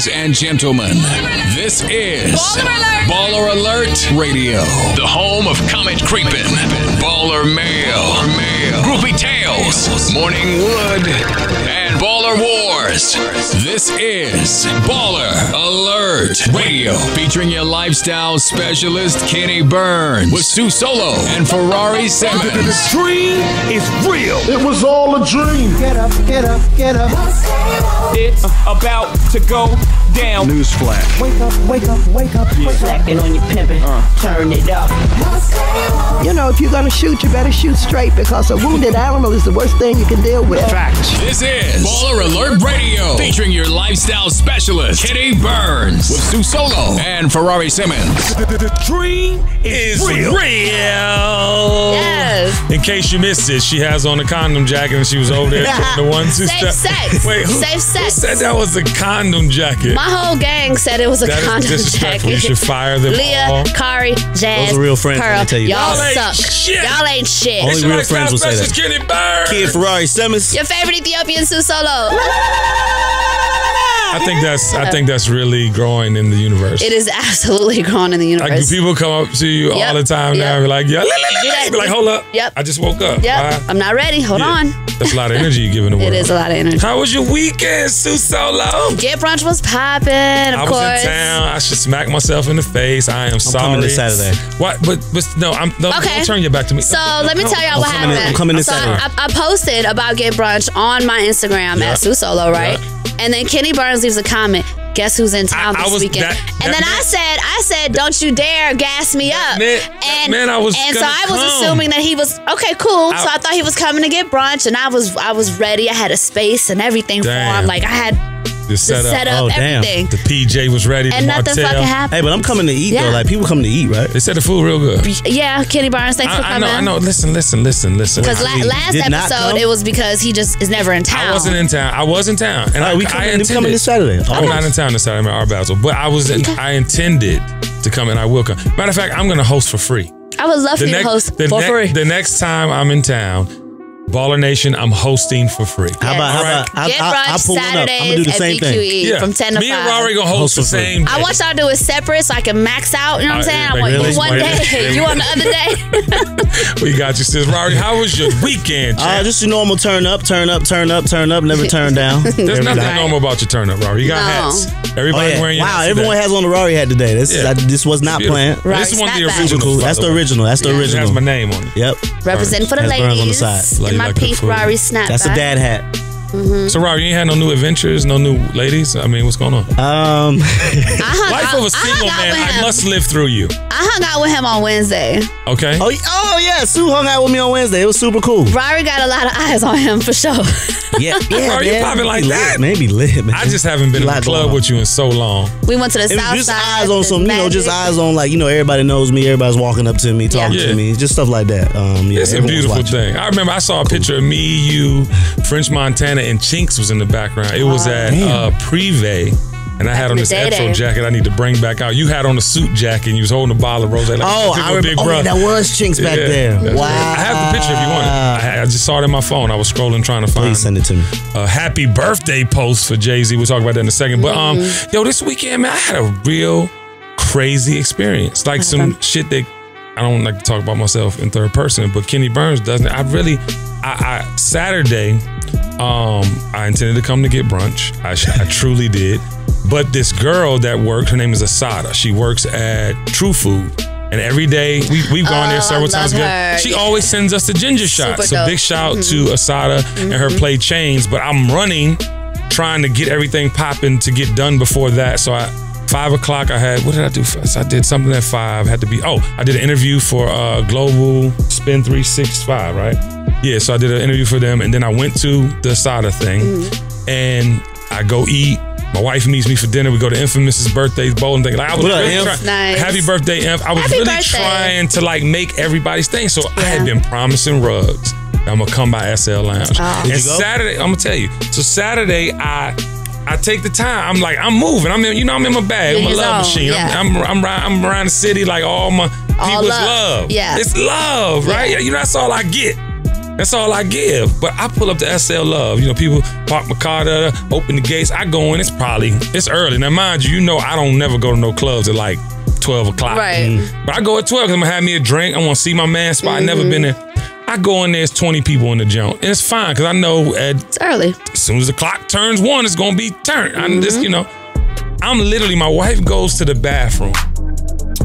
Ladies and gentlemen, this is Baller Alert Radio, the home of Comet Creepin', Baller Mail, Groupie Tales, Morning Wood, and Baller Wars. This is Baller Alert Radio, featuring your lifestyle specialist, Kenny Burns, with SuSolo and Ferrari Simmons. The dream is real. It was all a dream. Get up, get up, get up. It's about to go down. Newsflash. Wake up, wake up, wake up. Slacking on your pimpin', turn it up. You know, if you're gonna shoot, you better shoot straight, because a wounded animal is the worst thing you can deal with. Facts. This is Baller Alert Radio, featuring your lifestyle specialist, Kenny Burns, with SuSolo and Ferrari Simmons. The dream is real. Yes. In case you missed it, she has on a condom jacket and she was over there doing the 1-2 step. Safe sex. Wait, who Safe sex. said that was a condom jacket? My whole gang said it was a That condom is disrespectful. jacket. You should fire them Leah, all. Kari, Jazz, Those are real friends, Pearl. let me tell you. Y'all Y'all ain't suck. shit. Y'all ain't shit. Only It's real like friends will say Specialist that. Kenny Burns. Kid Ferrari Simmons. Your favorite Ethiopian SuSolo. I think that's really growing in the universe. It is absolutely growing in the universe. Like, do people come up to you all the time now and be like, yeah, be like, hold up. Yep. I just woke up. Yep. I'm not ready. Hold on. That's a lot of energy you're giving the world. It is a lot of energy. How was your weekend, SuSolo? Get brunch was popping, I of course. was in town. I should smack myself in the face. I am sorry. coming this Saturday. What? But no, Okay. don't turn your back to me. So let me tell y'all what happened. I'm coming this so Saturday. I posted about Get Brunch on my Instagram at SuSolo, right? And then Kenny Burns leaves a comment. Guess who's in town this weekend? And then I said, don't you dare gas me up. Man, I was and so gonna I was come. assuming that he was okay, cool. So I thought he was coming to get brunch, and I was ready. I had a space and everything for him. Like I had the setup, Oh, damn. everything. the PJ was ready. And the nothing Martell. fucking happened. Hey, but I'm coming to eat though. Like people come to eat, right? They said the food real good. Yeah, Kenny Burns, thanks for coming. I know. Listen. Because last did not episode, come? it was because he just is never in town. I wasn't in town. I was in town, and All right, we coming this Saturday. I'm not in town this Saturday. I'm at Art Basel, but I intended to come, and I will come. Matter of fact, I'm going to host for free. I would love for you to host for free. The next time I'm in town, Baller Nation, I'm hosting for free. How about Get I'll brunch pull one up. I'm gonna Saturdays do the at same thing. BQE from 10 to 5. Me and Rory gonna host the same day. I want y'all to do it separate so I can max out. You know what I'm saying? I want you one day, you on the other day. We got you, sis. Rory, how was your weekend? Just your normal turn up, never turn down. There's nothing normal about your turn up, Rory. You got hats. Everybody wearing your hats. Everyone has on the Rory hat today. This was not planned. This is one of the originals. That's the original. That's the original. It has my name on it. Yep. Representing for the Has Burns on the ladies. side. In my pink Ferrari snapback. That's a dad hat. So, Rory, you ain't had no new adventures, no new ladies? I mean, what's going on? Life of a single man, I must live through you. I hung out with him on Wednesday. Okay. Oh yeah, Sue hung out with me on Wednesday. It was super cool. Rory got a lot of eyes on him for sure. Yeah, Rory, you popping like that? Maybe lit, man. I just haven't been in the club with you in so long. We went to the south just side. eyes on some, just eyes on like, everybody knows me. Everybody's walking up to me, talking to me, just stuff like that. It's a beautiful thing. I remember I saw a picture of me, you, French Montana, and Chinks was in the background. It was at Privé. And I had on this Etro jacket I need to bring back out. You had on a suit jacket and you was holding a bottle of rosé. Like, I remember. big brother. That was Chinks back there. Wow. I have the picture if you want it. I just saw it in my phone. I was scrolling trying to find. Please send it to me. A happy birthday post for Jay-Z. We'll talk about that in a second. But yo, this weekend, man, I had a real crazy experience. Like some shit that I don't like to talk about myself in third person, but Kenny Burns doesn't. Saturday, I intended to come to get brunch. I truly did. But this girl that worked, her name is Asada. She works at True Food. And every day, we've gone there several times. She always sends us a ginger shot. So big shout out to Asada and her play Chains. But I'm running, trying to get everything popping to get done before that. So 5 o'clock, what did I do first? I did something at 5. I did an interview for Global Spin 365, right? Yeah, so I did an interview for them. And then I went to the Asada thing. And I go eat. My wife meets me for dinner. We go to Infamous's birthday bowling thing. Like I was really nice. Happy birthday, Inf. I was trying to like make everybody's thing. So I had been promising rugs. I'm gonna come by SL Lounge. And Saturday, I'm gonna tell you. So Saturday, I take the time. I'm moving. I'm in my bag. I'm a love machine. I'm around the city like all my people's love. Yeah. It's love, right? That's all I get. That's all I give. But I pull up to SL Love. You know, people park my car there, open the gates. I go in. It's early. Now, mind you, I don't never go to no clubs at like 12 o'clock. Right. But I go at 12 because I'm going to have me a drink. I want to see my man spot. I never been there. I go in there, there's 20 people in the joint. And it's fine because I know it's early. As soon as the clock turns 1, it's going to be turned. I'm just, I'm literally, my wife goes to the bathroom.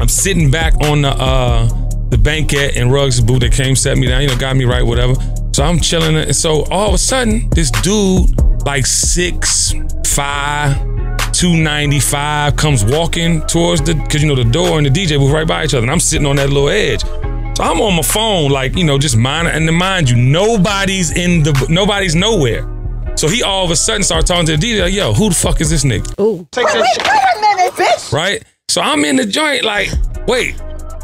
I'm sitting back on the banquette and Ruggs' booth that came, set me down, got me right, whatever. So I'm chilling. And so all of a sudden, this dude, like 6'5", 295, comes walking towards because the door and the DJ booth right by each other. And I'm sitting on that little edge. So I'm on my phone, like, just mind. And to mind you, nobody's nowhere. So he all of a sudden started talking to the DJ, like, yo, who the fuck is this nigga? Ooh. Wait a minute, bitch. Right? So I'm in the joint like, wait,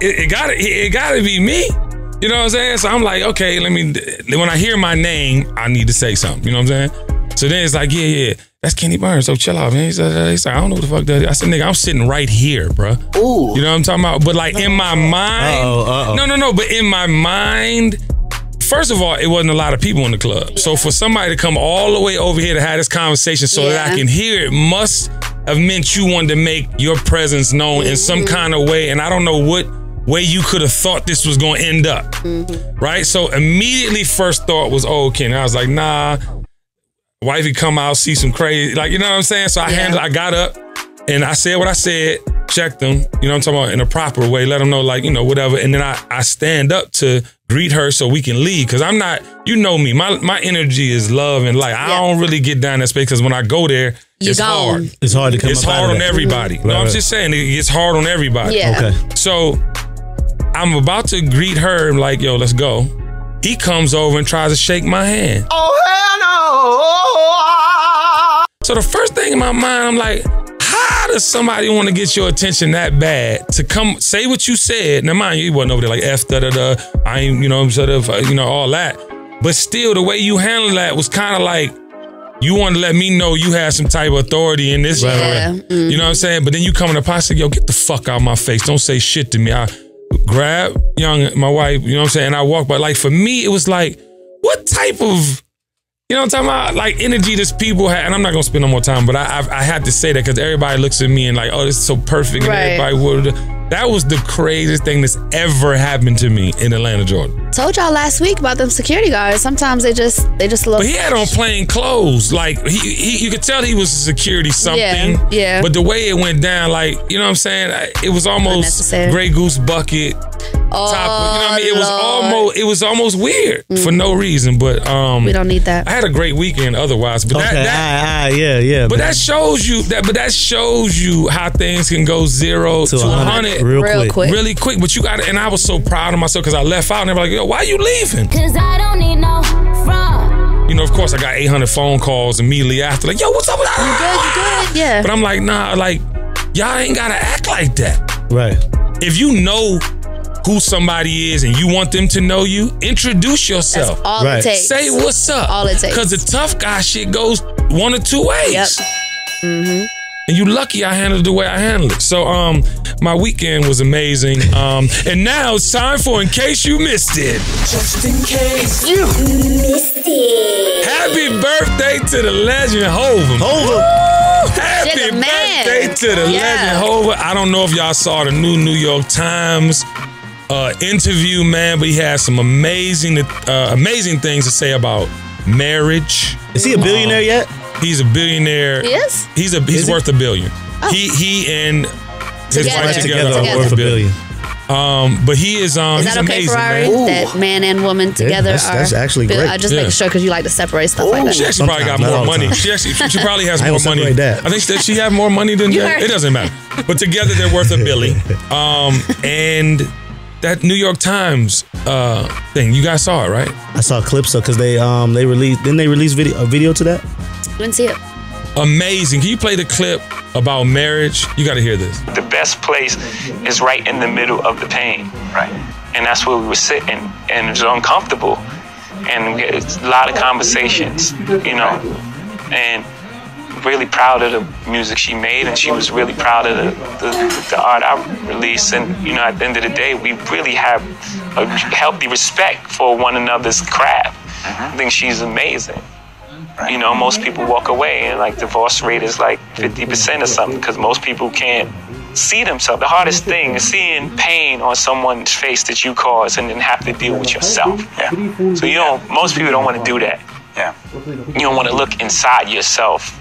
it gotta be me. You know what I'm saying? So I'm like, okay, when I hear my name, I need to say something. You know what I'm saying? So then it's like, yeah, that's Kenny Burns. So chill out, man. He's like, I don't know what the fuck that is. I said, nigga, I'm sitting right here, bro. Ooh. You know what I'm talking about? But like in my mind, no. But in my mind, first of all, it wasn't a lot of people in the club. Yeah. So for somebody to come all the way over here to have this conversation so that I can hear it must have meant you wanted to make your presence known in some kind of way. And I don't know what way you could have thought this was going to end up. Right? So immediately first thought was, oh, Kenny. I was like, nah. Wifey come out, see some crazy, like, you know what I'm saying? So I got up and I said what I said, checked them, you know what I'm talking about, in a proper way, let them know, like, whatever. And then I stand up to greet her so we can leave. Cause I'm not, me, my energy is love and light. I don't really get down that space because when I go there, it's hard. It's hard to come It's up hard out of on that. everybody. Right, No, I'm just saying, it gets hard on everybody. Yeah. Okay. So I'm about to greet her, I'm like, yo, let's go. He comes over and tries to shake my hand. Oh, hell no. So the first thing in my mind, I'm like, how does somebody want to get your attention that bad to come say what you said? Now, mind you, he wasn't over there like F, da-da-da, I ain't, sort of, all that. But still, the way you handled that was kind of like, you wanted to let me know you had some type of authority in this. Yeah. You know what I'm saying? But then you come in the pot and say, yo, get the fuck out of my face. Don't say shit to me. I grab my wife, you know what I'm saying? And I walk by. Like, for me, it was like, what type of, you know what I'm talking about? Like, energy this people had. And I'm not going to spend no more time, but I had to say that because everybody looks at me and like, oh, this is so perfect. And everybody would. That was the craziest thing that's ever happened to me in Atlanta, Georgia. Told y'all last week about them security guards. Sometimes they just look. But he had on plain clothes. Like, you could tell he was a security something. Yeah. But the way it went down, like, you know what I'm saying? It was almost Grey Goose bucket. Top, you know what I mean? It was almost weird for no reason. But we don't need that. I had a great weekend otherwise. But yeah. But that shows you that shows you how things can go 0 to 100 real quick. Really quick. But you got it. And I was so proud of myself because I left out and they were like, yo, why are you leaving? Cause I don't need no fraud. You know, of course, I got 800 phone calls immediately after. Like, yo, what's up with that? You good? Yeah. But I'm like, nah, like, y'all ain't gotta act like that. Right. If you know who somebody is and you want them to know you, introduce yourself. That's all it takes. Say what's up. All it takes. Because the tough guy shit goes one or two ways. Yep. And you lucky I handled it the way I handled it. So my weekend was amazing. And now it's time for In Case You Missed It. Just in case you Missed it. Happy birthday to the legend Hova. Happy birthday to the legend Hova. I don't know if y'all saw the New York Times interview, man, but he has some amazing things to say about marriage. Is he a billionaire yet? He's a billionaire. He is? He's worth $1 billion. Oh. He and his wife together are worth $1 billion. But he is Is that he's okay, amazing, Ferrari? man. That man and woman together that's actually great. I just make sure because you like to separate stuff like that. She actually probably got more money. She probably has more money. That. I think that she has more money than Jay. It doesn't matter. But together they're worth $1 billion. And that New York Times thing, you guys saw it, right? I saw clips because they released. Didn't they release a video to that? Didn't see it. Amazing. Can you play the clip about marriage? You got to hear this. The best place is right in the middle of the pain. Right. And that's where we were sitting, and it was uncomfortable. And we had a lot of conversations, and really proud of the music she made, and she was really proud of the art I released. And, at the end of the day, we really have a healthy respect for one another's craft. I think she's amazing. You know, most people walk away and like divorce rate is like 50% or something because most people can't see themselves. The hardest thing is seeing pain on someone's face that you caused and then have to deal with yourself. Yeah. So most people don't want to do that. Yeah. You don't want to look inside yourself.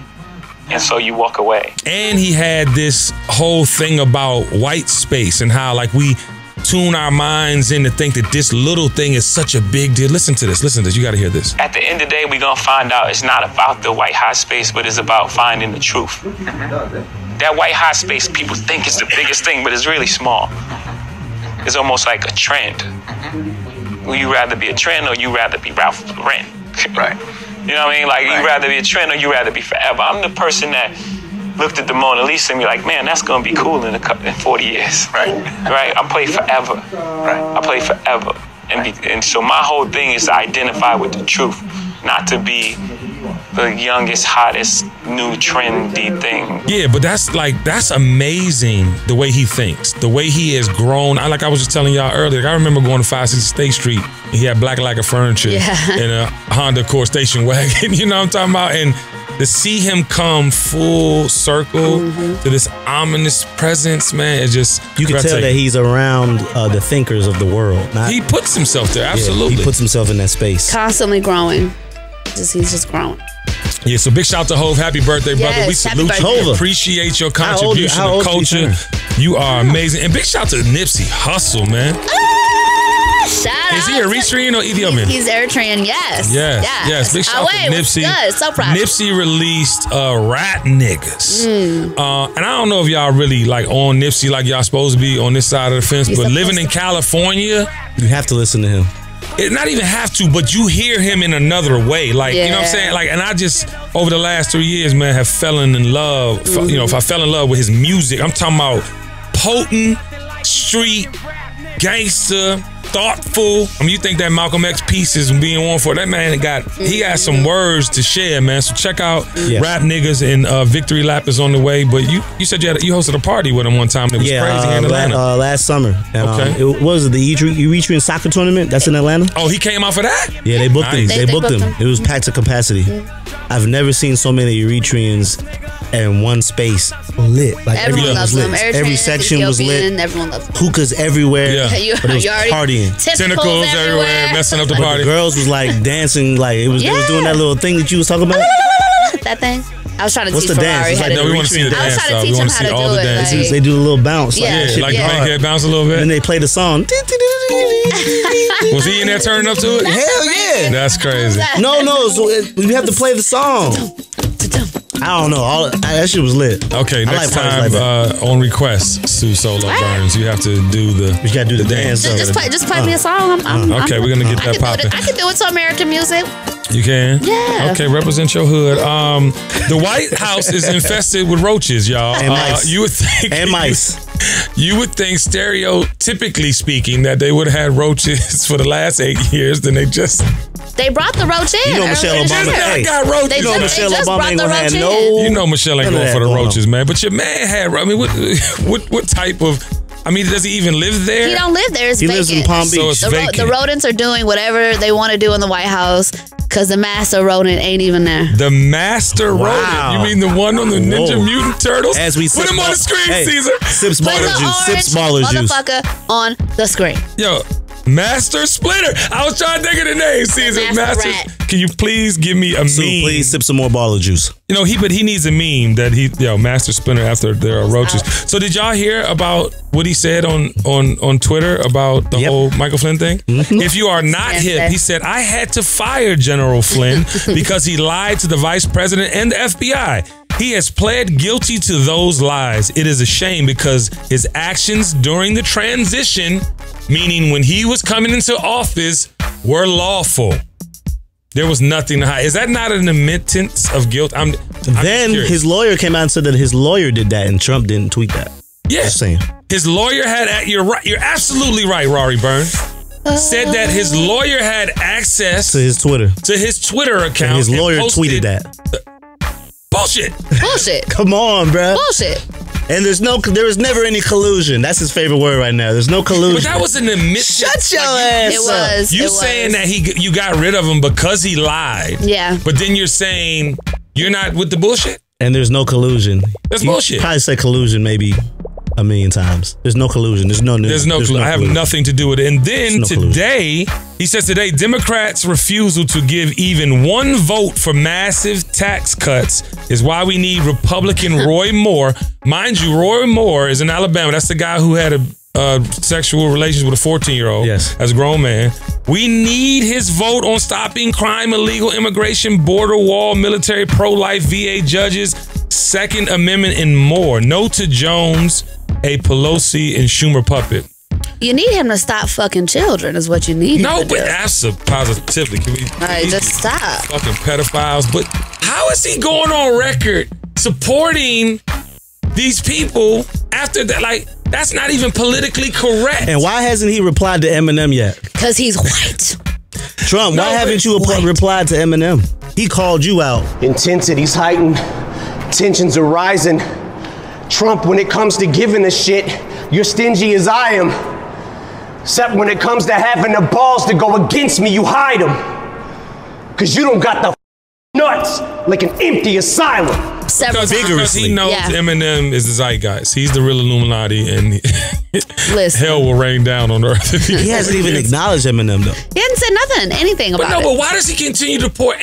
And so you walk away. And he had this whole thing about white space and how like we tune our minds in to think that this little thing is such a big deal. Listen to this. You got to hear this. At the end of the day, we're going to find out it's not about the white hot space, but it's about finding the truth. That white hot space people think is the biggest thing, but it's really small. It's almost like a trend. Will you rather be a trend or you rather be Ralph Lauren? Right. You know what I mean? Like, you rather be a trend or you rather be forever. I'm the person that looked at the Mona Lisa and be like, man, that's gonna be cool in 40 years. Right. Right? I play forever. Right. I play forever. And so my whole thing is to identify with the truth, not to be the youngest, hottest, new trendy thing. Yeah, but that's amazing the way he thinks, the way he has grown. Like I was just telling y'all earlier, I remember going to 560 State Street and he had Black Lacquer furniture and a Honda Accord station wagon. You know what I'm talking about? And to see him come full circle to this ominous presence, man, it's just... You can tell that he's around the thinkers of the world. He puts himself there, absolutely. Yeah, he puts himself in that space. Constantly growing. He's just growing. Yeah, so big shout out to Hov. Happy birthday, brother. We salute you. We appreciate your contribution to culture. You are amazing. And big shout out to Nipsey Hussle, man. Shout out. Is he Eritrean or Ethiopian? He's Eritrean, yes. Yes. Big shout out to Nipsey. Good. So proud. Nipsey released Rat Niggas. And I don't know if y'all really like on Nipsey like y'all supposed to be on this side of the fence, but living in California, you have to listen to him. Not even have to, but you hear him in another way. Like, you know what I'm saying? Like, and I just, over the last 3 years, man, have fallen in love. You know, if I fell in love with his music, I'm talking about potent, street, gangster, thoughtful. I mean, you think that Malcolm X piece is being worn for that man? He got some words to share, man. So check out Rap Niggas, and Victory Lap is on the way. But you said you hosted a party with him one time. It was crazy here in Atlanta. Last summer. And, it was the Eritrean soccer tournament. That's in Atlanta. Oh, he came out for that? Yeah, they booked him. They booked him. It was packed to capacity. I've never seen so many Eritreans in one space lit. Like everyone loves them. Every section was lit. Everyone loves them. Hookahs everywhere. But it was partying. Tentacles everywhere, messing up the party. The girls was like dancing, like it was. They was doing that little thing that you was talking about. That thing. I was trying to What's teach the Ferrari dance? how to No, we want to see the dance. I was trying to teach him how to do it. Like, they do a little bounce. Like you make it bounce a little bit. And then they play the song. Was he in there turning up to it? Hell yeah. That's crazy. No. So you have to play the song. I don't know. That shit was lit. Okay, next time on request, SuSolo Burns, you have to do the. You gotta do the dance. Just play me a song. Okay, we're gonna get that popping. I can do it to American music. You can? Yeah. Okay, represent your hood. The White House is infested with roaches, y'all. And mice. You would think. And mice. You would think, stereotypically speaking, that they would have had roaches for the last 8 years. Then they brought the roach in. You know Michelle Obama. Hey, got roaches. You know Michelle Obama ain't gonna have no. You know Michelle ain't going for the roaches, man. But your man had. I mean, what type of? I mean, does he even live there? He don't live there. It's he vacant. lives in Palm Beach. So it's vacant. The rodents are doing whatever they want to do in the White House because the master rodent ain't even there. The master rodent? You mean the one on the Ninja Mutant Turtles? As we put him on the screen, Caesar. Sips baller juice. Sips baller juice. Motherfucker on the screen. Yo. Master Splinter. I was trying to think of the name, Caesar. Master. Can you please give me a meme? Please sip some more baller juice. You know, but he needs a meme that Master Splinter after there are roaches. So did y'all hear about what he said on Twitter about the whole Michael Flynn thing? If you are not hip, he said, I had to fire General Flynn because he lied to the vice president and the FBI. He has pled guilty to those lies. It is a shame because his actions during the transition, meaning when he was coming into office, were lawful. There was nothing to hide. Is that not an admittance of guilt? I'm then his lawyer came out and said that his lawyer did that and Trump didn't tweet that. Yeah. Just saying. His lawyer had, you're right. You're absolutely right, Rory Burns. Said that his lawyer had access to his Twitter account. And his lawyer tweeted that. Bullshit. Bullshit. Come on, bro. Bullshit. And there was never any collusion. That's his favorite word right now. There's no collusion. But that was in the midst. Shut your ass up. You saying that you got rid of him because he lied. Yeah. But then you're saying you're not with the bullshit? And there's no collusion. That's bullshit. Probably said collusion maybe a million times. There's no collusion. There's no collusion. I have nothing to do with it. And then today, he says Democrats' refusal to give even one vote for massive tax cuts is why we need Republican Roy Moore. Mind you, Roy Moore is in Alabama. That's the guy who had a sexual relations with a 14-year-old. Yes. As a grown man. We need his vote on stopping crime, illegal immigration, border wall, military, pro-life, VA judges, Second Amendment, and more. No to Jones, a Pelosi and Schumer puppet. You need him to stop fucking children is what you need him to do. But that's a positively. Can we just stop. Fucking pedophiles. But how is he going on record supporting these people after that? Like, that's not even politically correct. And why hasn't he replied to Eminem yet? Because he's white. Trump, why haven't you replied to Eminem? He called you out. Intensity's heightened. Tensions are rising. Trump, when it comes to giving a shit, you're stingy as I am. Except when it comes to having the balls to go against me, you hide them. Because you don't got the nuts like an empty asylum. Because he knows Eminem is the zeitgeist. He's the real Illuminati, and hell will rain down on earth. He hasn't even acknowledged Eminem, though. He hasn't said anything about it. But why does he continue to pour?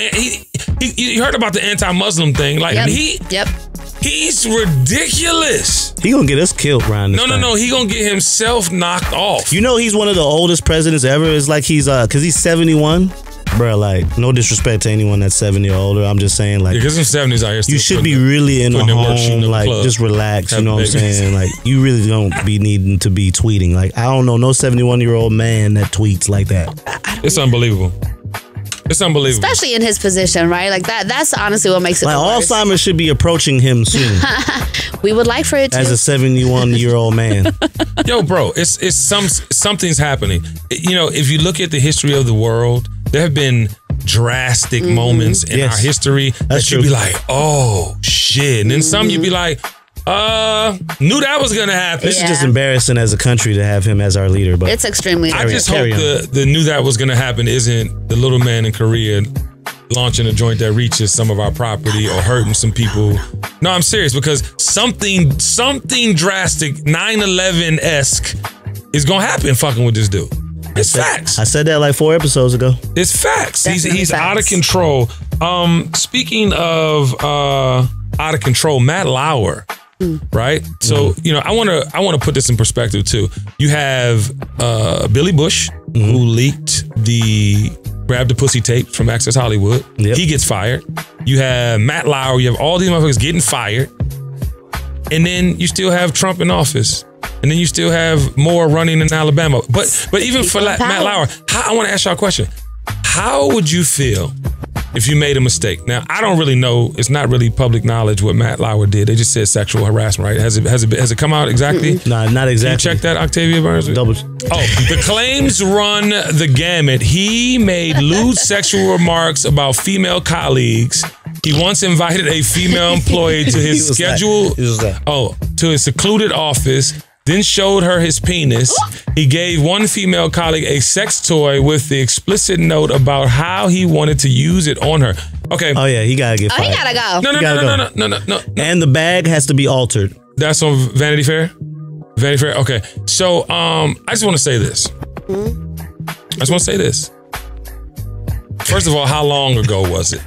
You heard about the anti-Muslim thing. Like, he's ridiculous. He gonna get us killed, Ryan. No. He gonna get himself knocked off. You know he's one of the oldest presidents ever. It's like he's because he's 71. Bro, like, no disrespect to anyone that's 70 or older. I'm just saying, like, because in 70s out here, you should be really in a home, like, just relax. You know what I'm saying? Like, you really don't be needing to be tweeting. Like, I don't know no 71-year-old man that tweets like that. It's unbelievable. It's unbelievable. Especially in his position, right? Like that's honestly what makes it like worse. Alzheimer's should be approaching him soon. We would like for it to. As a 71-year-old man. Yo, bro, something's happening. You know, if you look at the history of the world, there have been drastic moments in our history that you'd be like, oh shit. And then some you'd be like, knew that was gonna happen. This is just embarrassing as a country to have him as our leader. But it's extremely. I just hope the knew that was gonna happen isn't the little man in Korea launching a joint that reaches some of our property or hurting some people. No, I'm serious, because something drastic 9/11-esque is gonna happen fucking with this dude. It's facts. I said that like 4 episodes ago. It's facts. He's out of control. Speaking of out of control, Matt Lauer. Right? So, you know, I want to put this in perspective too. You have Billy Bush, who leaked the Grab the Pussy tape from Access Hollywood. Yep. He gets fired. You have Matt Lauer. You have all these motherfuckers getting fired. And then you still have Trump in office. And then you still have Moore running in Alabama. But even for Matt Lauer, I want to ask y'all a question. How would you feel if you made a mistake? Now, I don't really know. It's not really public knowledge what Matt Lauer did. They just said sexual harassment, right? Has it come out exactly? No, not exactly. Can you check that, Octavia Burns? The claims run the gamut. He made lewd sexual remarks about female colleagues. He once invited a female employee to his to his secluded office, then showed her his penis. He gave one female colleague a sex toy with the explicit note about how he wanted to use it on her. Okay. Oh yeah, he gotta get fired. He gotta go. No. And the bag has to be altered. That's on Vanity Fair? Vanity Fair? Okay. So, I just want to say this. First of all, how long ago was it?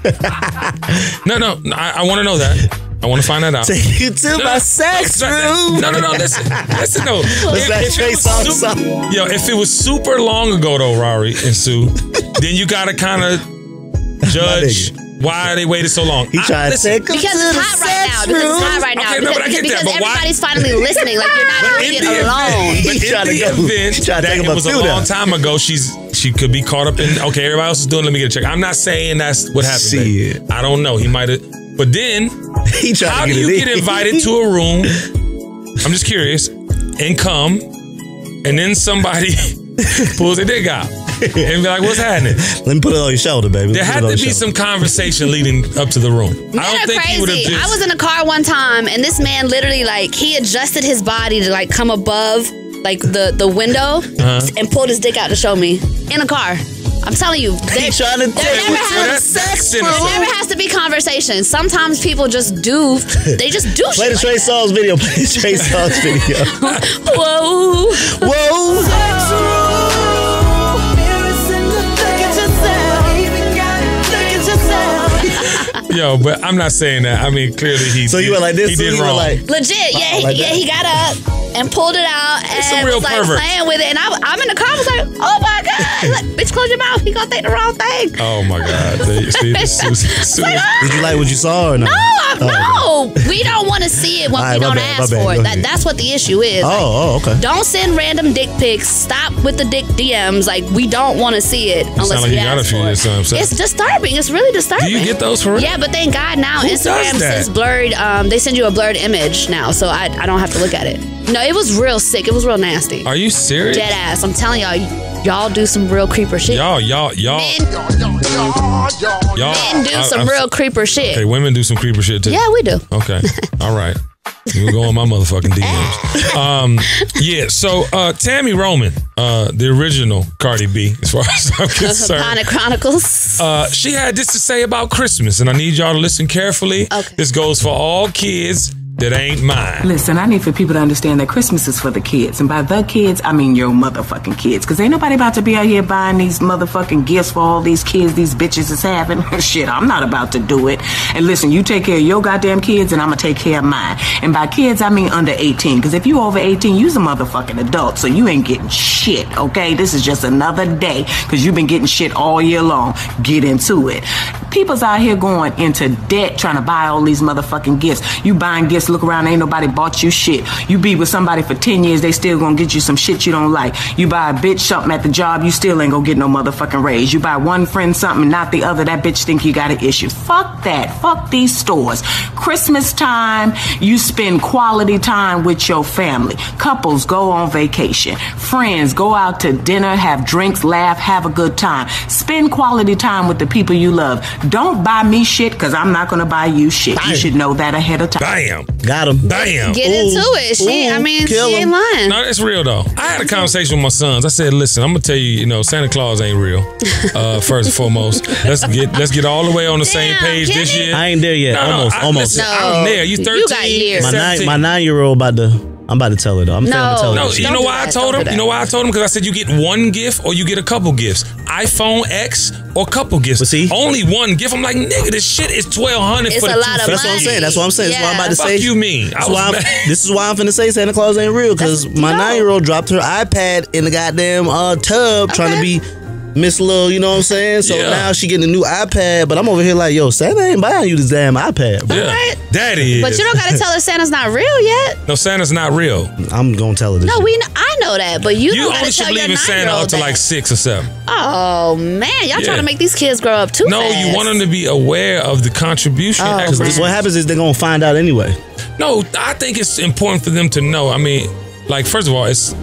No, I want to know that. I want to find that out. Take you to my sex room. No, listen, no. If it was super long ago though, Rari and Sue, then you gotta kind of judge why they waited so long. He tried to take him because it's hot right now. Okay, but I get that. But everybody's finally listening. Like you're not doing it alone. But it was a long time ago. She could be caught up in. Okay, everybody else is doing. Let me get a check. I'm not saying that's what happened. I don't know. He might have. But then, how do you get invited to a room? I'm just curious. And come, and then somebody pulls their dick out. and be like, "What's happening?" Let me put it on your shoulder, baby. There had to be some conversation leading up to the room. Men I don't think crazy. he would have just. I was in a car one time, and this man literally he adjusted his body to come above the window and pulled his dick out to show me in a car. I'm telling you, there never has to be conversation. Sometimes people just do. They just do. Play the Trey Songz video. Play the Trey Songz video. Whoa. Yo, but I'm not saying that. I mean, clearly he. So you were like this. He did wrong. Legit, he got up and pulled it out and real was pervert. playing with it. And I'm in the car. I was like, oh my god, like, bitch, close your mouth. He gonna think the wrong thing. Oh my god. Did you like what you saw or no? No, we don't want to see it when we don't ask for it. That's what the issue is. Okay. Don't send random dick pics. Stop with the dick DMs. Like, we don't want to see it unless we ask for it. It's disturbing. It's really disturbing. Do you get those for real? Yeah, but thank God now Instagram says blurred. They send you a blurred image now, so I don't have to look at it. No, it was real sick. It was real nasty. Are you serious? Dead ass. I'm telling y'all do some real creeper shit. Y'all. Men do some real creeper shit. Okay, women do some creeper shit too. Yeah, we do. Okay, all right. You go on my motherfucking DMs. So Tammy Roman, the original Cardi B, as far as I'm concerned. Planet Chronicles. She had this to say about Christmas, and I need y'all to listen carefully. Okay. This goes for all kids that ain't mine. Listen, I need for people to understand that Christmas is for the kids. And by the kids, I mean your motherfucking kids. Because ain't nobody about to be out here buying these motherfucking gifts for all these kids these bitches is having. Shit, I'm not about to do it. And listen, you take care of your goddamn kids and I'm going to take care of mine. And by kids, I mean under 18. Because if you over 18, you's a motherfucking adult. So you ain't getting shit, okay? This is just another day. Because you've been getting shit all year long. Get into it. People's out here going into debt trying to buy all these motherfucking gifts. You buying gifts, look around, ain't nobody bought you shit. You be with somebody for 10 years, they still gonna get you some shit you don't like. You buy a bitch something at the job, you still ain't gonna get no motherfucking raise. You buy one friend something, not the other, that bitch think you got an issue. Fuck that. Fuck these stores. Christmas time, you spend quality time with your family. Couples go on vacation. Friends go out to dinner, have drinks, laugh, have a good time. Spend quality time with the people you love. Don't buy me shit, because I'm not gonna buy you shit. You should know that ahead of time. Bam. Got him. Damn. Get into it. She ain't lying. No, it's real though. I had a conversation with my sons. I said, listen, I'm gonna tell you, Santa Claus ain't real. First and foremost. Let's get all the way on the same page this year. I ain't there yet. Almost. Listen, I'm there. You 13. You got years. My 9-year-old I'm about to tell her though. I'm tell her. No, you know why I told him? You know why I told him? Because I said you get one gift or you get a couple gifts. iPhone X or couple gifts. But see, only one gift. I'm like, nigga, this shit is $1,200 for the a lot of That's what I'm saying. That's what I'm saying. Yeah. That's what I'm about to say. Fuck you mean? This is why I'm finna say Santa Claus ain't real, because my 9-year-old dropped her iPad in the goddamn tub trying to be Miss Lil, you know what I'm saying? So now she getting a new iPad, but I'm over here like, yo, Santa ain't buying you this damn iPad, bro. Yeah, right. that is. But you don't gotta tell her Santa's not real yet. No, Santa's not real. I'm gonna tell her this. No, I know that, but you don't only should believe in Santa up to like 6 or 7. Oh man, y'all trying to make these kids grow up too fast. You want them to be aware of the contribution. Because what happens is they're gonna find out anyway. No, I think it's important for them to know. I mean, like, first of all, it's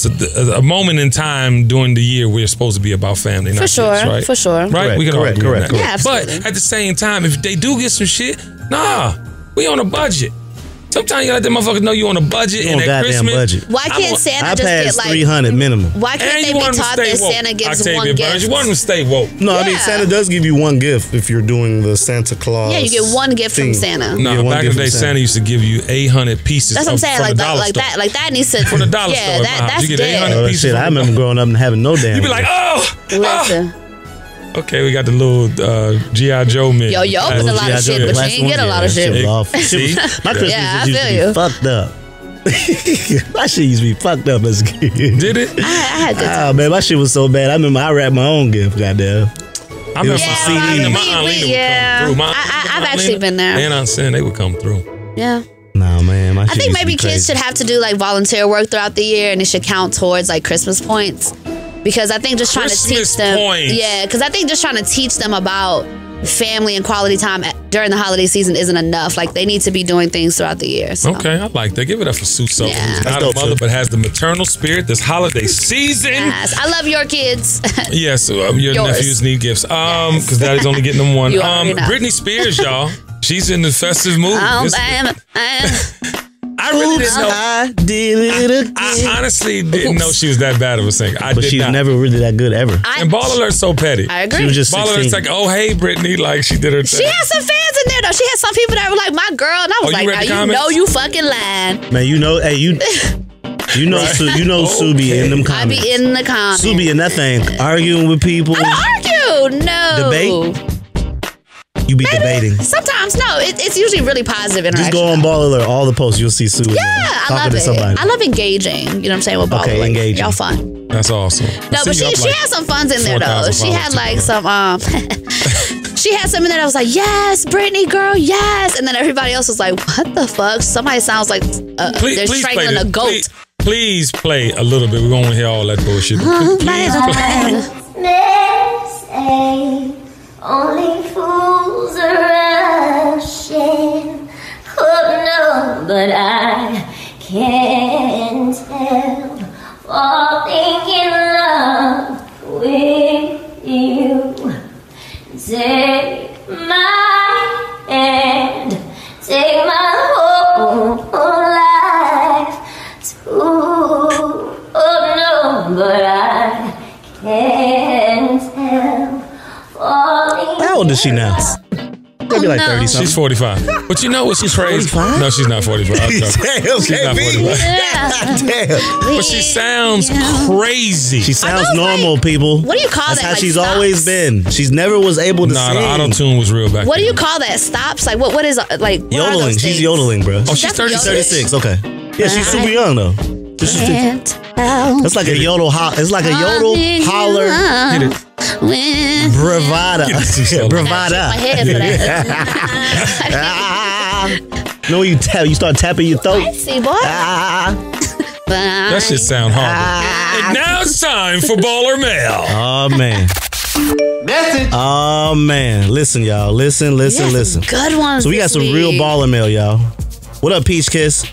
a moment in time during the year where it's supposed to be about family, not kids, right? For sure. Right? We can all agree on that. Yeah, absolutely. But at the same time, if they do get some shit, we on a budget. Sometimes you let them motherfuckers know you on a budget and at Christmas. Budget. Why can't Santa just get like $300 minimum? Why can't they be taught that Santa gives one gift? You want them to stay woke. No, I mean Santa does give you one gift if you're doing the Santa Claus. Yeah, you get one gift from Santa. No, back in the day, Santa used to give you 800 pieces. That's what I'm saying. Like that needs to from the dollar store. That's you get dead. 800 pieces. Shit, I remember growing up and having no damn. You be like, listen. Okay, we got the little G.I. Joe man. Yo, you opened a lot of shit, but you ain't get a lot of shit. See? My Christmas used to be fucked up. My shit used to be fucked up as a kid. Did it? I had good time. Oh man, my shit was so bad. I remember I wrapped my own gift. Goddamn. I remember some CDs. My Aunt Lena would come through. I've actually been there. And Aunt Sin, they would come through. Yeah. Nah, man. I think maybe kids should have to do like volunteer work throughout the year, and it should count towards like Christmas points. Because I think just trying to teach them, because I think just trying to teach them about family and quality time during the holiday season isn't enough. Like, they need to be doing things throughout the year. So. Okay, I like that. Give it up for SuSolo, who's not a mother but has the maternal spirit this holiday season. Yes, I love your kids. Yes, your nephews need gifts. Because daddy's only getting them one. Britney Spears, y'all. She's in the festive mood. I really didn't know. I did it again. I honestly didn't know she was that bad of a singer. But she's never really that good ever. And Ball Alert's so petty. I agree. She was just Ball 16. Alert's like, oh, hey, Britney. Like, she did her thing. She had some fans in there, though. She had some people that were like, my girl. And I was like, now you know you fucking lying. Man, you know, hey, you know, right. Sue be in them comments. I be in the comments. Sue be in that thing, arguing with people. I don't argue. No. Debate? You be debating. Sometimes, no. It's usually really positive interaction. Just go on Ball Alert, all the posts, you'll see Sue. Yeah, I love it. Somebody. I love engaging. You know what I'm saying? With Ball Alert. Engaging. Y'all fun. That's awesome. No, but she had some funs in there, though. She had like some, she had some in there that was like, yes, Britney, girl, yes. And then everybody else was like, what the fuck? Somebody sounds like they're strangling a goat. Please play a little bit. We're going to hear all that bullshit. Please play. Only fools are rushing. Oh no, but I can't help falling in love with you. Take my hand, take my whole life too. Oh no, but I can't help. How old is she now? Maybe like 30 something. She's 45. But you know what's crazy? 45? No, she's not 45. She's not 45. Damn. But she sounds crazy. She sounds normal, people. What do you call That's that? how like she's stops? always been. She's never was able to sing. The auto-tune was real back What then. do you call that? Stops? Like, what is, like, what yodeling. She's yodeling, bro. Oh, she's 36. Okay. Yeah, she's super young, though. That's like a yodel It's like a yodel holler. Hit it. Bravada. Bravada. No, you start tapping your throat. See, boy. That shit sound horrible. And now it's time for Baller Mail. Oh, man. Message. Oh, man. Listen, y'all. Listen. Good ones. So we got some real baller mail, y'all. What up, Peach Kiss?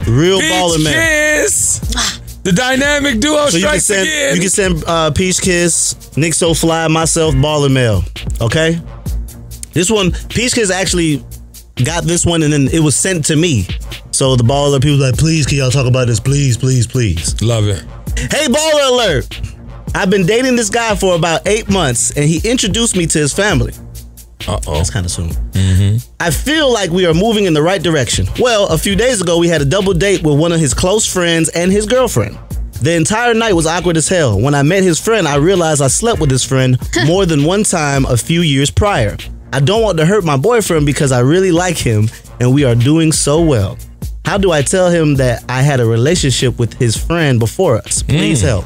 Real baller mail. Peach Kiss. The dynamic duo strikes again. You can send Peach Kiss, Nick So Fly, myself, baller mail. Okay? This one, Peach Kiss actually got this one and then it was sent to me. So the baller people like, please, can y'all talk about this? Please, please, please. Love it. Hey, baller alert. I've been dating this guy for about 8 months and he introduced me to his family. Uh-oh. That's kind of soon. Mm-hmm. I feel like we are moving in the right direction. Well, a few days ago, we had a double date with one of his close friends and his girlfriend. The entire night was awkward as hell. When I met his friend, I realized I slept with his friend more than one time a few years prior. I don't want to hurt my boyfriend because I really like him and we are doing so well. How do I tell him that I had a relationship with his friend before us? Please help.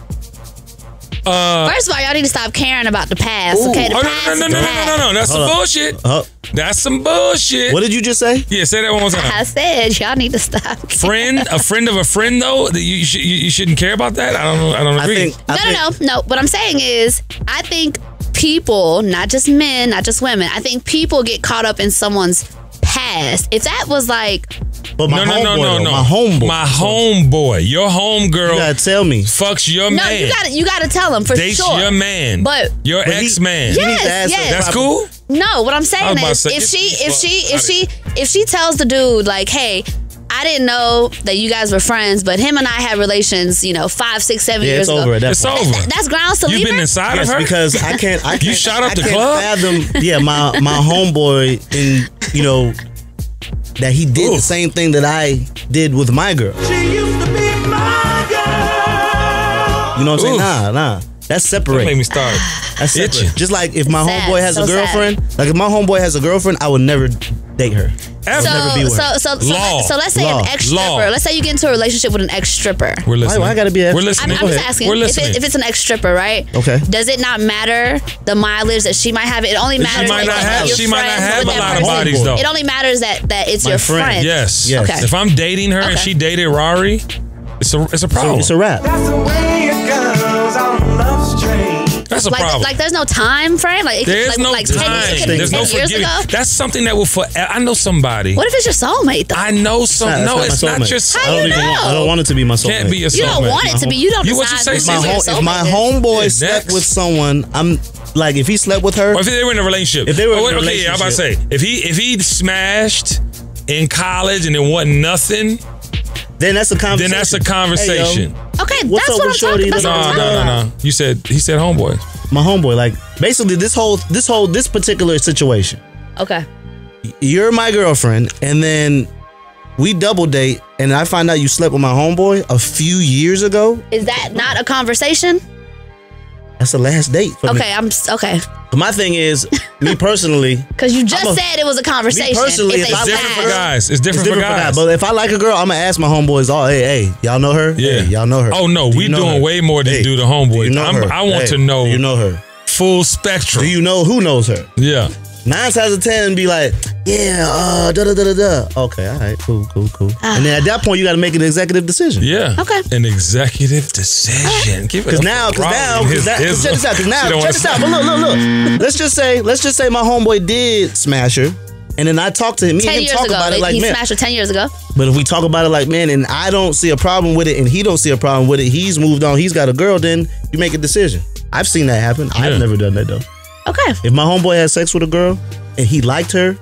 First of all, y'all need to stop caring about the past. Ooh. Okay, the past. No. That's some bullshit. That's some bullshit. What did you just say? Yeah, say that one more time. I said y'all need to stop. A friend of a friend, though. You shouldn't care about that. I don't agree. No. What I'm saying is, I think people, not just men, not just women. I think people get caught up in someone's past. If that was like. But no. My homeboy. My homeboy. Your homegirl. You gotta tell me. Fucks your man. No, you gotta tell him for Dates sure. your man. But your ex-man. Yes. That's cool? No, what I'm saying is if she tells the dude like, hey, I didn't know that you guys were friends, but him and I had relations, 5, 6, 7 years ago. It's over. That's grounds to leave her? You've been inside of her? Because I can't you shot up the club? Fathom, my homeboy that he did the same thing that I did with my girl. She used to be my girl. You know what I'm saying? Nah. That's separate. That made me start. That's separate. Itching. Just like if my homeboy has a girlfriend, like if my homeboy has a girlfriend, I would never date her. Never be with her. So let's say an ex-stripper. Let's say you get into a relationship with an ex-stripper. We're listening. Why I gotta be an ex-stripper? I'm just asking. We're listening. If it's an ex-stripper, right? Okay. Does it not matter the mileage that she might have? It only matters. She might not have a lot of bodies though. It only matters that it's My your friend. Yes. Okay. If I'm dating her and she dated Rari, it's a problem. It's a wrap. That's the way it goes on Love Train. That's a problem. Like there's no time frame. Like there's no time. There's no forgiving. That's something that will forever. I know somebody. What if it's your soulmate though? I know some. No, it's not your soulmate. I don't want it to be my soulmate. Can't be your soulmate. You don't want it to be. You don't decide. If my homeboy slept with someone, I'm like, if he slept with her, or if they were in a relationship. If they were in a relationship, yeah, I'm about to say, if he smashed in college and it wasn't nothing, then that's a conversation. Hey, okay, that's what I'm talking about. No. He said homeboy. My homeboy, like basically this particular situation. Okay. You're my girlfriend, and then we double date, and I find out you slept with my homeboy a few years ago. Is that not a conversation? That's the last date for me. Okay. My thing is, me personally, because you just said it was a conversation. Me personally, it's different for guys. It's different for guys. But if I like a girl, I'm gonna ask my homeboys. Oh, hey, y'all know her? Yeah, hey, y'all know her. Oh no, we doing way more than do the homeboys. I want to know. Do you know her? Full spectrum. Do you know who knows her? Yeah. 9 times out of 10 be like, yeah, Okay, all right, cool. And then at that point, you got to make an executive decision. Yeah. Okay. An executive decision. Because now, check this out. But look. Let's just say my homeboy did smash her, and then I talked to him. 10 years ago. He smashed her 10 years ago. But if we talk about it like, man, and I don't see a problem with it, and he don't see a problem with it, he's moved on, he's got a girl, then you make a decision. I've seen that happen. Yeah. I've never done that though. Okay. If my homeboy had sex with a girl and he liked her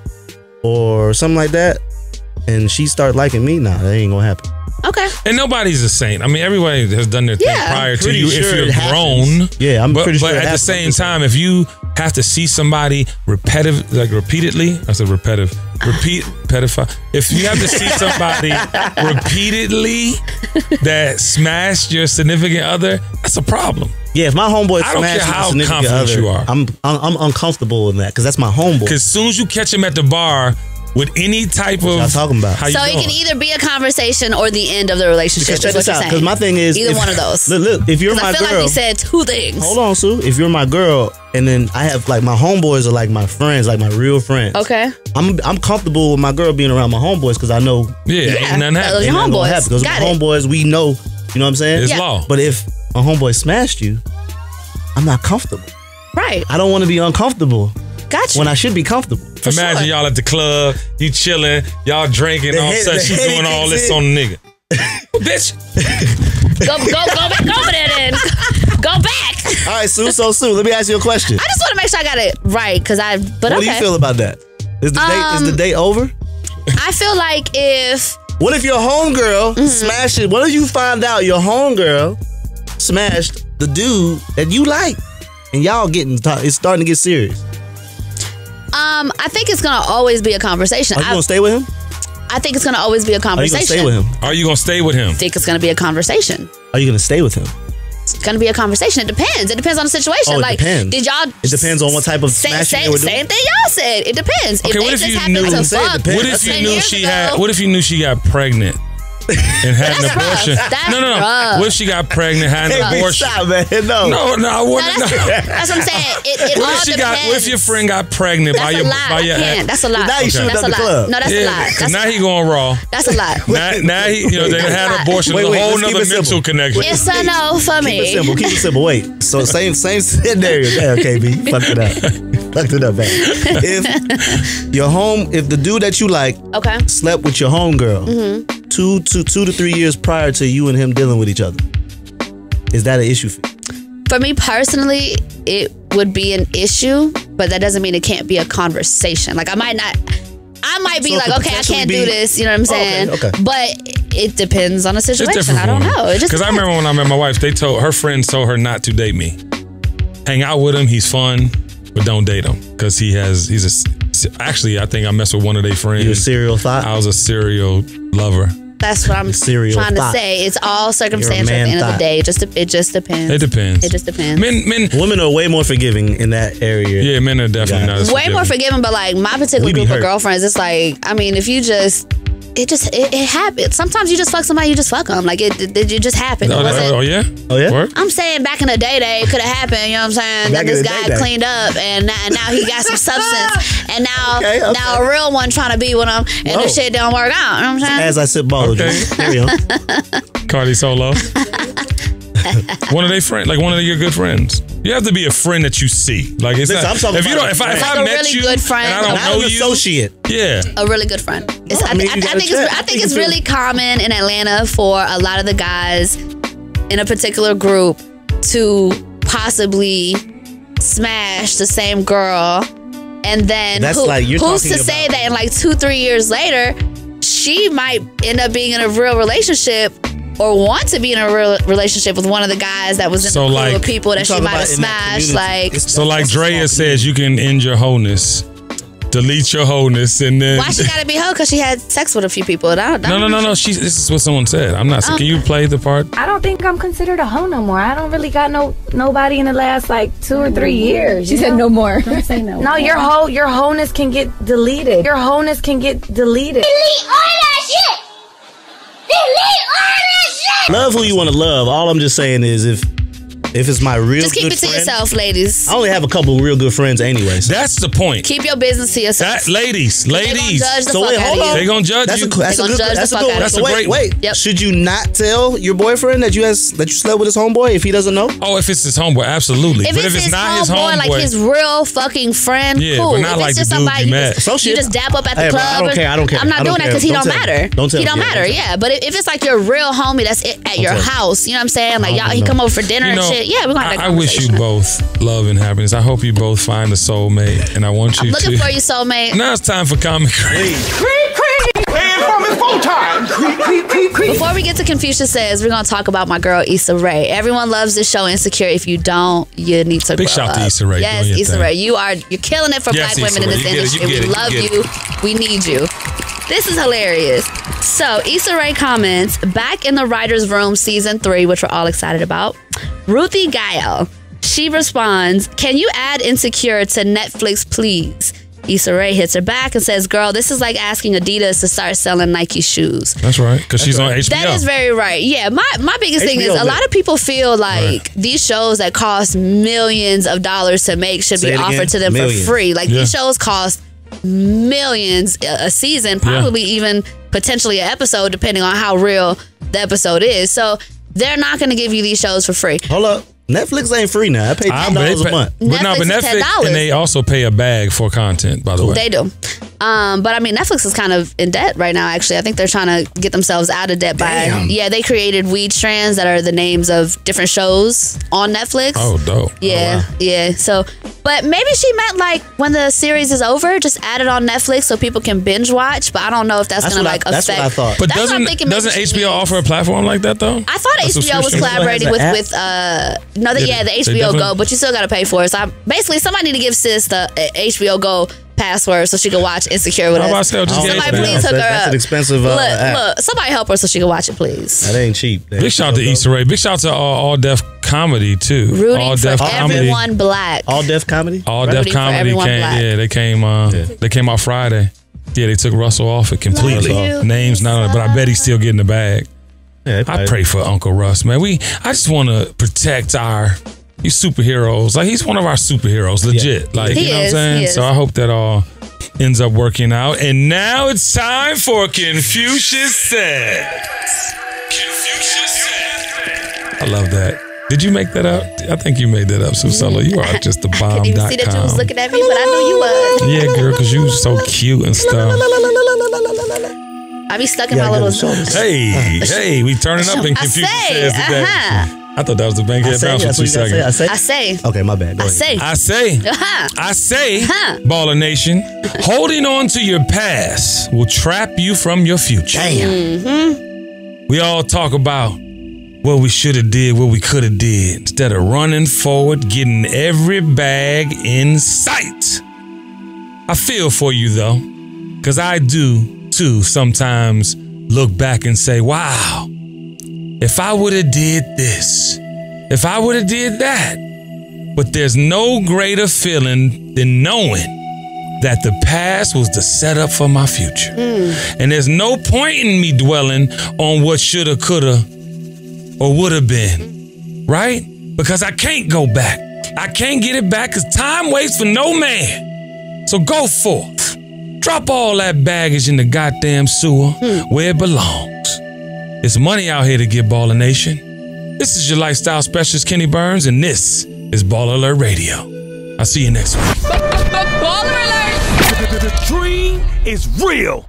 or something like that, and she started liking me, nah, that ain't gonna happen. Okay. And nobody's a saint. I mean, everybody has done their thing prior to you if you're grown. Yeah, I'm pretty sure. But at the same time, if you have to see somebody repeatedly, I said pedophile. If you have to see somebody repeatedly that smashed your significant other, that's a problem. Yeah, if my homeboy I don't care how confident you are. I'm uncomfortable in that because that's my homeboy. Because as soon as you catch him at the bar with any type of I'm talking about. So it can either be a conversation or the end of the relationship. Check this out, because my thing is either one of those. Look, if you're my girl, I feel like you said two things. Hold on, Sue. If you're my girl, and then I have like my homeboys are like my friends, like my real friends. Okay. I'm comfortable with my girl being around my homeboys because I know. Ain't nothing happening. Your homeboys. Because my homeboys, we know. You know what I'm saying? It's law. But if my homeboy smashed you, I'm not comfortable. Right. I don't want to be uncomfortable. Gotcha. When I should be comfortable. Imagine y'all at the club, you chilling, y'all drinking, all of a sudden she's doing all this on the nigga. Bitch. Go back over there then. Go back. All right, Sue, let me ask you a question. I just want to make sure I got it right What do you feel about that? Is the date over? I feel like what if your homegirl smashed it? What if you find out your homegirl smashed the dude that you like? And y'all it's starting to get serious. I think it's gonna always be a conversation. Are you gonna stay with him? I think it's gonna always be a conversation. Are you gonna stay with him? Are you gonna stay with him? I think it's gonna be a conversation. Are you gonna stay with him? It's gonna be a conversation. It depends. It depends on the situation. Oh, it depends. Did y'all? It depends on what type of smashing they were doing. Same thing y'all said. It depends. Okay, if they just happen to fuck. What if you knew she got pregnant? And had an abortion. No. What if she got pregnant, had an abortion? Stop, man. No, I wouldn't. That's what I'm saying. It all depends. What if your friend got pregnant by your ex? That's a lot. Now you shooting up the club. No, that's a lot. Now he going raw. That's a lot. Now he, they had an abortion. Wait, a whole nother mental connection. It's a no for me. Keep it simple. Wait. So same scenario. Damn, KB, fucked it up. Fucked it up, man. If the dude that you like slept with your homegirl 2 to 3 years prior to you and him dealing with each other, is that an issue for you? For me personally, it would be an issue, but that doesn't mean it can't be a conversation. Like I might be like, okay, I can't do this. You know what I'm saying? Okay. But it depends on the situation. I don't know. Because I remember when I met my wife, her friends told her not to date me. Hang out with him, he's fun, but don't date him because actually, I think I messed with one of their friends. You a serial thought? I was a serial lover. That's what I'm trying to say. It's all circumstantial at the end of the day. It just depends. It depends. It just depends. Women are way more forgiving in that area. Yeah, men are definitely not as way more forgiving. But like my particular group of girlfriends, it's like, I mean, if you just. It happens. Sometimes you just fuck somebody, you just fuck them. Like it just happened. Oh yeah? Work? I'm saying back in the day, it could have happened. You know what I'm saying? That this guy cleaned up and now he got some substance, and now a real one trying to be with him, and this shit don't work out. You know what I'm saying? As I sip ball, carry on. Cardi Solo. One of their friends, like one of your good friends. You have to be a friend that you see. Like it's Listen, not, I'm talking if you about don't, if I like a met really you good friend, and I don't Not know an you, associate. yeah, a really good friend. It's, I mean, you gotta check. I think it's really common in Atlanta for a lot of the guys in a particular group to possibly smash the same girl, and then That's like you're who's talking to say about- that in like 2-3 years later she might end up being in a real relationship or want to be in a real relationship with one of the guys that was in So, the group like- of people that You she talking might have about in that smashed. community. Like, so like Drea says, you can end your wholeness, delete your wholeness, and then why she gotta be hoe? Because she had sex with a few people. no. This is what someone said. I'm not. Oh. Can you play the part? I don't think I'm considered a hoe no more. I don't really got nobody in the last like 2 or 3 years. She said no more. Don't say no. No, your wholeness can get deleted. Your wholeness can get deleted. Delete all that shit! Delete all that shit! Love who you want to love. All I'm just saying is if it's my real just keep good it to friend, yourself, ladies. I only have a couple real good friends anyways. That's the point. Keep your business to yourself. Ladies. They gonna judge the So fuck wait, out hold of on. you. They gonna judge That's you. a good. They gonna judge That's the a fuck good out one. of So you. That's a wait. great Yep. Should you not tell your boyfriend that you slept with his homeboy if he doesn't know? Oh, if it's his homeboy, absolutely. If But it's if it's his not his homeboy, homeboy, like his real fucking friend, Yeah, cool. but not If like it's just the dude somebody you you met. just, you just dap up at the Hey, bro, club. I don't care. I don't care. I'm not I don't doing that care. because he Don't don't tell me. matter. Don't tell he me. don't Yeah, matter. don't tell Yeah, but if it's like your real homie that's at your tell me. house, you know what I'm saying? Like y'all, he know. come over for dinner You know, and shit. Yeah, we're gonna have that I wish you conversation. both love and happiness. I hope you both find a soulmate, and I want you I'm looking to. for you, soulmate. Now it's time for Comic Creep. Playing from his phone time. Before we get to Confucius Says, we're gonna talk about my girl Issa Rae. Everyone loves this show Insecure. If you don't, you need to Big grow shout to up. Issa Rae, Yes, doing your Issa thing. Rae. You're killing it for Yes, black women Issa in Rae. this You get it, industry. you get We it, love you get you. We need you. This is hilarious. So Issa Rae comments, back in the writer's room season 3, which we're all excited about. Ruthie Gael. She responds, can you add Insecure to Netflix, please? Issa Rae hits her back and says, girl, this is like asking Adidas to start selling Nike shoes. That's right, because she's on HBO. That is very right. Yeah, my biggest thing is HBO a lot of people feel like these shows that cost millions of dollars to make should Say be it again. offered to them Millions. for free. Like Yeah. these shows cost millions a season, probably even potentially an episode, depending on how real the episode is. So they're not going to give you these shows for free. Hold up. Netflix ain't free now. I pay $10 a month. But no, but Netflix is Netflix, $10. and they also pay a bag for content, by the way. They do. But I mean, Netflix is kind of in debt right now, actually. I think they're trying to get themselves out of debt by, they created weed strands that are the names of different shows on Netflix. Oh, dope. Yeah, yeah. So, but maybe she meant like when the series is over, just add it on Netflix so people can binge watch. But I don't know if that's going to like affect. That's what I thought. But That's what I'm thinking doesn't maybe she HBO offer a platform like that, though? I thought A HBO was subscription? collaborating Has an with the they HBO definitely- Go, but you still got to pay for it. So basically, somebody need to give sis the HBO Go password so she can watch Insecure with How about us. I say, just Somebody get it, please man. hook her That's up. an expensive app. Look, somebody help her so she can watch it, please. That ain't cheap. Big shout out to Issa Rae. Big shout out to All Deaf Comedy, too. Rooting All for Deaf Comedy. everyone black. All Deaf Comedy? All Rooting Deaf for Comedy everyone came. black. Yeah, they came out Friday. Yeah, they took Russell off it completely. Love you, Names not on it, but I bet he's still getting the bag. Yeah, I pray for Uncle Russ, man. I just want to protect these superheroes. Like, he's one of our superheroes, legit. Like, He you know what I'm is, saying? he is. So I hope that all ends up working out. And now it's time for Confucius Says. I love that. Did you make that up? I think you made that up, SuSolo. You are just the bomb.com. I didn't even see that you was looking at me, but I knew you was. Yeah, girl, because you was so cute and stuff. I be stuck in my little shoulders. Hey, we turning up in Confucius Says today. I thought that was the Bankhead Bounce for 2 seconds. I say. Okay, my bad. Go ahead. I say, Baller Nation, holding on to your past will trap you from your future. Mm-hmm. We all talk about what we should have did, what we could have did, instead of running forward, getting every bag in sight. I feel for you though, because I do too sometimes look back and say, wow, if I would have did this, if I would have did that. But there's no greater feeling than knowing that the past was the setup for my future. And there's no point in me dwelling on what shoulda, coulda, or would have been, right? Because I can't go back. I can't get it back because time waits for no man. So go forth. Drop all that baggage in the goddamn sewer where it belongs. It's money out here to get, Baller Nation. This is your lifestyle specialist, Kenny Burns, and this is Baller Alert Radio. I'll see you next week. Baller Alert! The dream is real.